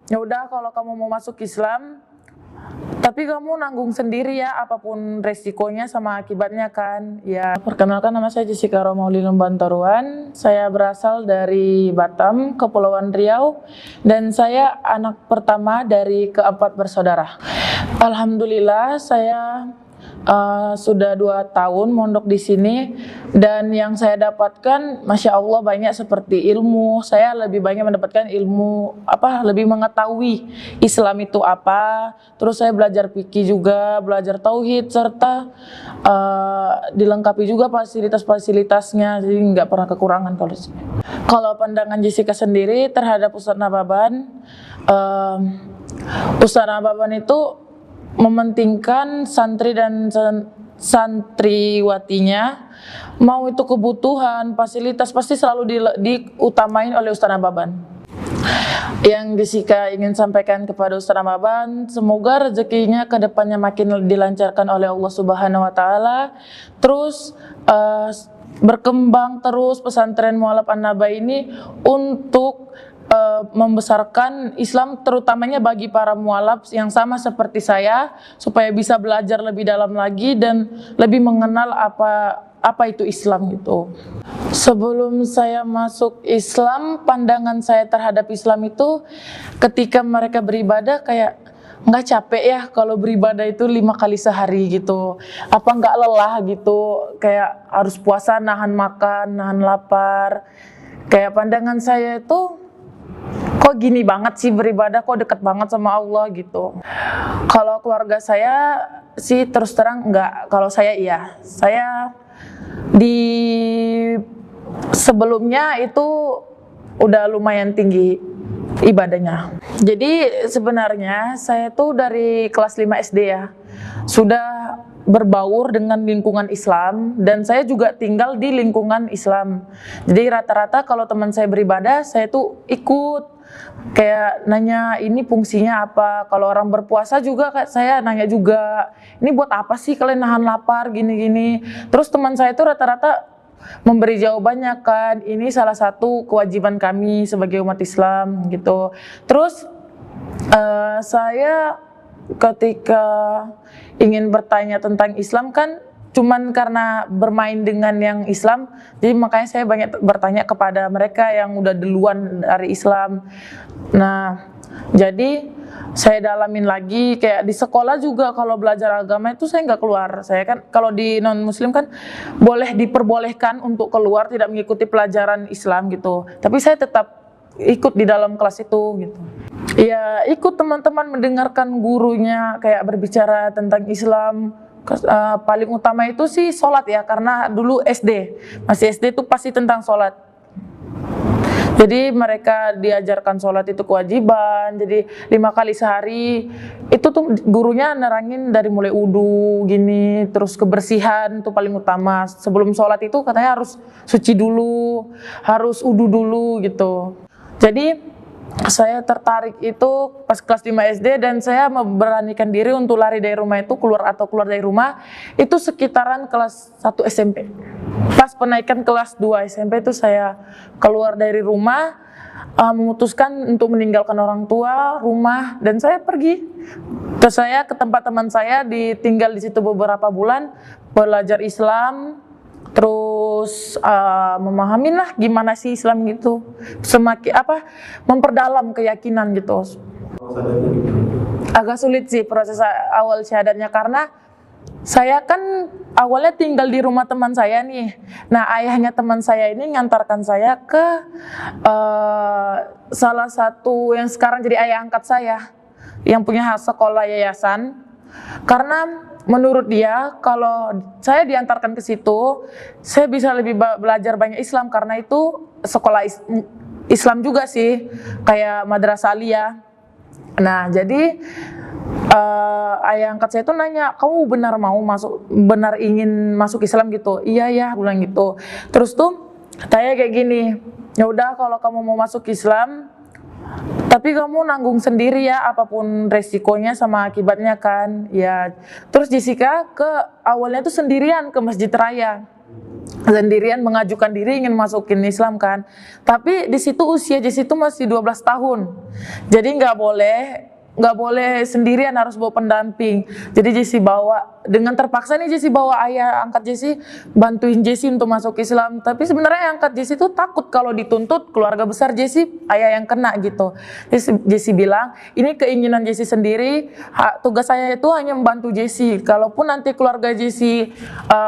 ya udah kalau kamu mau masuk Islam, tapi kamu nanggung sendiri ya apapun resikonya sama akibatnya kan. Ya, perkenalkan nama saya Jessica Romaulina Bantaruan. Saya berasal dari Batam, Kepulauan Riau, dan saya anak pertama dari keempat bersaudara. Alhamdulillah saya sudah 2 tahun mondok di sini, dan yang saya dapatkan Masya Allah banyak, seperti ilmu. Saya lebih banyak mendapatkan ilmu lebih mengetahui Islam itu apa. Terus saya belajar fikih juga, belajar tauhid, serta dilengkapi juga fasilitas-fasilitasnya, jadi nggak pernah kekurangan. Kalau pandangan Jessica sendiri terhadap Ustadz Nababan, Ustadz Nababan itu mementingkan santri dan santriwatinya, mau itu kebutuhan, fasilitas pasti selalu diutamain oleh Ustadz Nababan. Yang Jessica ingin sampaikan kepada Ustadz Nababan, semoga rezekinya ke depannya makin dilancarkan oleh Allah Subhanahu wa Ta'ala. Terus berkembang terus pesantren Mu'allaf An-Naba ini untuk membesarkan Islam, terutamanya bagi para mualaf yang sama seperti saya, supaya bisa belajar lebih dalam lagi dan lebih mengenal apa itu Islam gitu. Sebelum saya masuk Islam, pandangan saya terhadap Islam itu ketika mereka beribadah kayak nggak capek ya kalau beribadah itu 5 kali sehari gitu, apa nggak lelah gitu, kayak harus puasa, nahan makan, nahan lapar. Kayak pandangan saya itu, kok gini banget sih beribadah, kok deket banget sama Allah gitu. Kalau keluarga saya sih terus terang enggak. Kalau saya iya, saya di sebelumnya itu udah lumayan tinggi ibadahnya. Jadi sebenarnya saya tuh dari kelas 5 SD ya, sudah berbaur dengan lingkungan Islam, dan saya juga tinggal di lingkungan Islam. Jadi rata-rata kalau teman saya beribadah, saya tuh ikut. Kayak nanya ini fungsinya apa. Kalau orang berpuasa juga saya nanya juga, ini buat apa sih kalian nahan lapar gini-gini. Terus teman saya itu rata-rata memberi jawabannya kan, ini salah satu kewajiban kami sebagai umat Islam gitu. Terus saya ketika ingin bertanya tentang Islam kan cuman karena bermain dengan yang Islam, jadi makanya saya banyak bertanya kepada mereka yang udah duluan dari Islam. Nah, jadi saya dalamin lagi, kayak di sekolah juga kalau belajar agama itu saya nggak keluar. Saya kan kalau di non muslim kan boleh diperbolehkan untuk keluar, tidak mengikuti pelajaran Islam gitu, tapi saya tetap ikut di dalam kelas itu gitu. Ya ikut teman-teman mendengarkan gurunya kayak berbicara tentang Islam. Paling utama itu sih sholat ya, karena dulu masih SD itu pasti tentang sholat. Jadi mereka diajarkan sholat itu kewajiban, jadi 5 kali sehari. Itu tuh gurunya nerangin dari mulai wudu gini, terus kebersihan itu paling utama. Sebelum sholat itu katanya harus suci dulu, harus wudu dulu gitu. Jadi saya tertarik itu pas kelas 5 SD, dan saya memberanikan diri untuk lari dari rumah itu, keluar dari rumah itu sekitaran kelas 1 SMP. Pas penaikan kelas 2 SMP itu saya keluar dari rumah, memutuskan untuk meninggalkan orang tua, rumah, dan saya pergi. Terus saya ke tempat teman saya, ditinggal di situ beberapa bulan, belajar Islam. Terus memahamin lah gimana sih Islam gitu, semakin memperdalam keyakinan gitu. Agak sulit sih proses awal syahadatnya, karena saya kan awalnya tinggal di rumah teman saya nih. Nah, ayahnya teman saya ini ngantarkan saya ke salah satu yang sekarang jadi ayah angkat saya, yang punya sekolah yayasan. Karena menurut dia, kalau saya diantarkan ke situ, saya bisa lebih belajar banyak Islam, karena itu sekolah Islam juga sih, kayak madrasah aliyah. Nah, jadi ayah angkat saya itu nanya, kamu benar ingin masuk Islam gitu? Iya ya, bilang gitu. Terus tuh saya kayak gini, ya udah kalau kamu mau masuk Islam, tapi kamu nanggung sendiri ya apapun resikonya sama akibatnya kan. Ya, terus Jessica awalnya tuh sendirian ke Masjid Raya. sendirian mengajukan diri ingin masukin Islam kan. Tapi di situ usia Jesse itu masih 12 tahun. Jadi nggak boleh sendirian, harus bawa pendamping. Jadi Jesse bawa, dengan terpaksa nih Jesse bawa ayah angkat Jesse bantuin Jesse untuk masuk Islam. Tapi sebenarnya ayah angkat Jesse itu takut kalau dituntut keluarga besar Jesse, ayah yang kena gitu. Jesse bilang, ini keinginan Jesse sendiri, tugas saya itu hanya membantu Jesse. Kalaupun nanti keluarga Jesse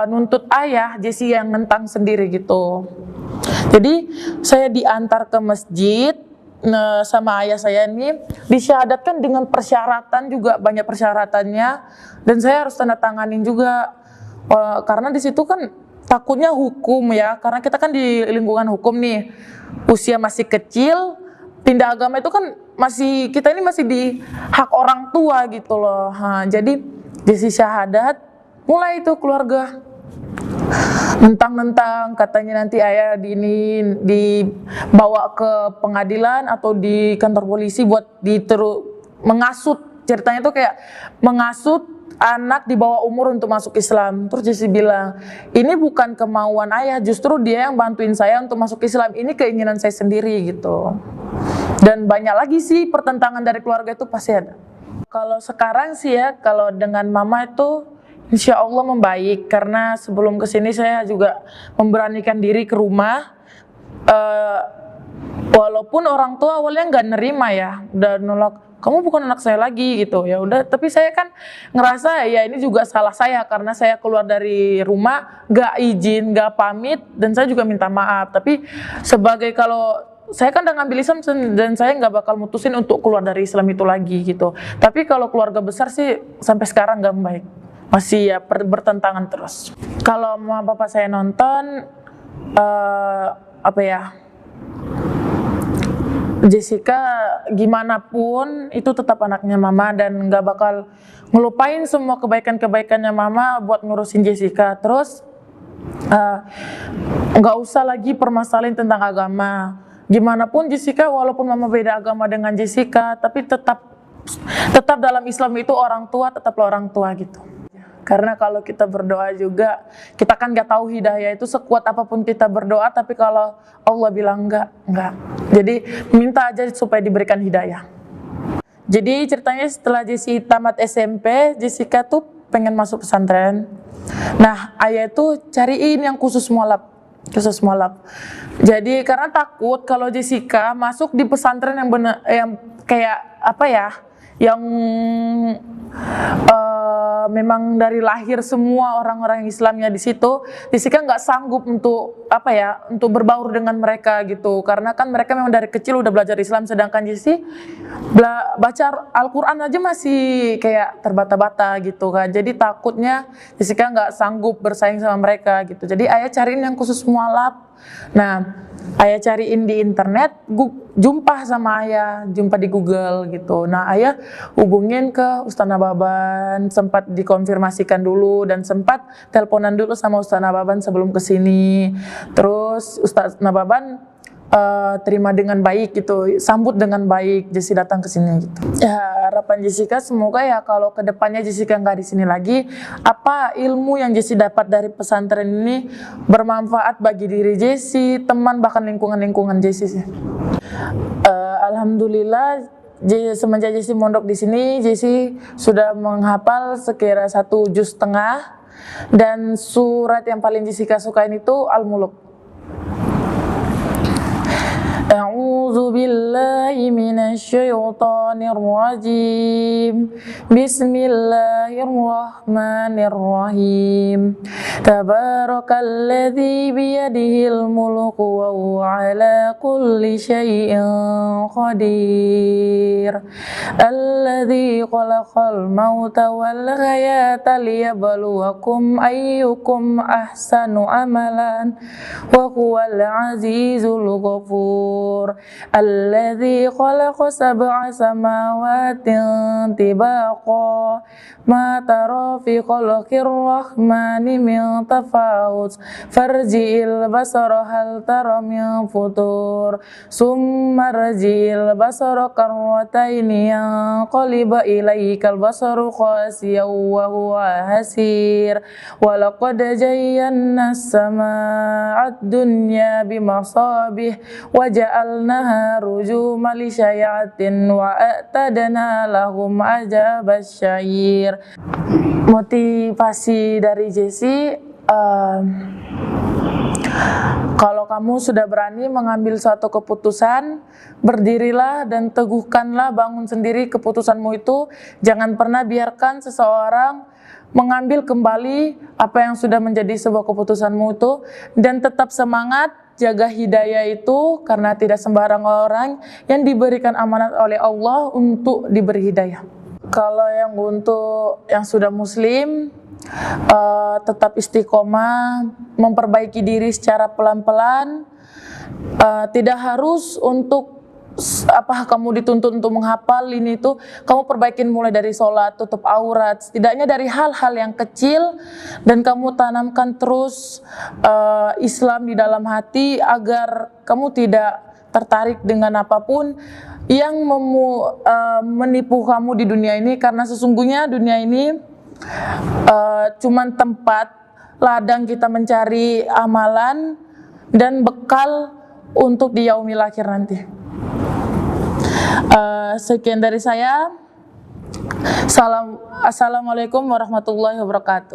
nuntut ayah, Jesse yang nentang sendiri gitu. Jadi saya diantar ke masjid. Nah, sama ayah saya ini disyahadatkan dengan persyaratan juga, banyak persyaratannya, dan saya harus tanda tanganin juga karena di situ kan takutnya hukum ya, karena kita kan di lingkungan hukum nih, usia masih kecil, pindah agama itu kan kita ini masih di hak orang tua gitu loh. Jadi Jesse syahadat, mulai itu keluarga nentang katanya nanti ayah dibawa ke pengadilan atau di kantor polisi buat mengasut. Ceritanya tuh kayak mengasut anak di bawah umur untuk masuk Islam. Terus Jesse bilang, ini bukan kemauan ayah, justru dia yang bantuin saya untuk masuk Islam, ini keinginan saya sendiri gitu. Dan banyak lagi sih pertentangan dari keluarga itu pasti ada. Kalau sekarang sih ya, kalau dengan mama itu Insya Allah membaik, karena sebelum kesini saya juga memberanikan diri ke rumah, walaupun orang tua awalnya nggak nerima ya, udah nolak, kamu bukan anak saya lagi gitu, ya udah. Tapi saya kan ngerasa ya ini juga salah saya, karena saya keluar dari rumah nggak izin, nggak pamit, dan saya juga minta maaf. Tapi kalau saya kan udah ngambil Islam dan saya nggak bakal mutusin untuk keluar dari Islam itu lagi gitu. Tapi kalau keluarga besar sih sampai sekarang nggak baik. Masih ya bertentangan terus. Kalau mama bapak saya nonton, Jessica gimana pun itu tetap anaknya mama, dan nggak bakal ngelupain semua kebaikan-kebaikannya mama buat ngurusin Jessica. Terus nggak usah lagi permasalahin tentang agama. Gimana pun Jessica, walaupun mama beda agama dengan Jessica, tapi tetap dalam Islam itu orang tua tetaplah orang tua gitu. Karena kalau kita berdoa juga, kita kan nggak tahu hidayah itu sekuat apapun kita berdoa, tapi kalau Allah bilang enggak. Jadi minta aja supaya diberikan hidayah. Jadi ceritanya setelah Jesse tamat SMP, Jessica tuh pengen masuk pesantren. Nah, ayah itu cariin yang khusus mualaf. Jadi karena takut kalau Jessica masuk di pesantren yang kayak yang memang dari lahir semua orang-orang Islamnya di situ, Jessica nggak sanggup untuk berbaur dengan mereka gitu, karena kan mereka memang dari kecil udah belajar Islam, sedangkan Jessie baca Al-Quran aja masih kayak terbata-bata gitu kan. Jadi takutnya Jessica nggak sanggup bersaing sama mereka gitu. Jadi ayah cariin yang khusus mualaf. Nah, ayah cariin di internet, jumpa di Google gitu. Nah, ayah hubungin ke Ustaz Nababan, sempat dikonfirmasikan dulu dan sempat teleponan dulu sama Ustaz Nababan sebelum kesini. Terus Ustaz Nababan terima dengan baik gitu, sambut dengan baik Jessie datang ke sini gitu. Ya, harapan Jessica semoga ya kalau kedepannya Jessica nggak di sini lagi, apa ilmu yang Jessie dapat dari pesantren ini bermanfaat bagi diri Jessie, teman, bahkan lingkungan Jessie sih. Alhamdulillah semenjak Jessie mondok di sini, Jessie sudah menghafal sekira 1,5 juz, dan surat yang paling Jessica sukain itu Al-Muluk. A'udzu billahi minasy syaithanir rajim. Bismillahirrahmanirrahim. Tabarakalladzi biyadihil mulku wa huwa ala kulli syai'in qadir. Alladzi khalaqal mauta wal hayata liyabluwakum ayyukum ahsanu amalan wa huwal azizul ghafur. Alladzi khalaqa sab'a samawati tibaqa ma tara fi khalqir rahmani min tafawut farji'il basara hal tara min futur summa rji'il basara karratayn hataini yanqaliba ilaikal basaru khasiyan wa huwa hasir wa laqad zayyana as-samaa'a ad-dunya bimasabih wa ja'alnaha rujuman lisyayatin wa a'tadna lahum adzabas sa'ir. Motivasi dari Jessie, kalau kamu sudah berani mengambil suatu keputusan, berdirilah dan teguhkanlah, bangun sendiri keputusanmu itu. Jangan pernah biarkan seseorang mengambil kembali apa yang sudah menjadi sebuah keputusanmu itu, dan tetap semangat, jaga hidayah itu, karena tidak sembarang orang yang diberikan amanat oleh Allah untuk diberi hidayah. Kalau untuk yang sudah muslim, tetap istiqomah, memperbaiki diri secara pelan-pelan. Tidak harus untuk kamu dituntut untuk menghafal ini itu, kamu perbaikin mulai dari sholat, tutup aurat, setidaknya dari hal-hal yang kecil, dan kamu tanamkan terus Islam di dalam hati agar kamu tidak tertarik dengan apapun yang menipu kamu di dunia ini, karena sesungguhnya dunia ini cuman tempat ladang kita mencari amalan dan bekal untuk di yaumil akhir nanti. Sekian dari saya. Assalamualaikum warahmatullahi wabarakatuh.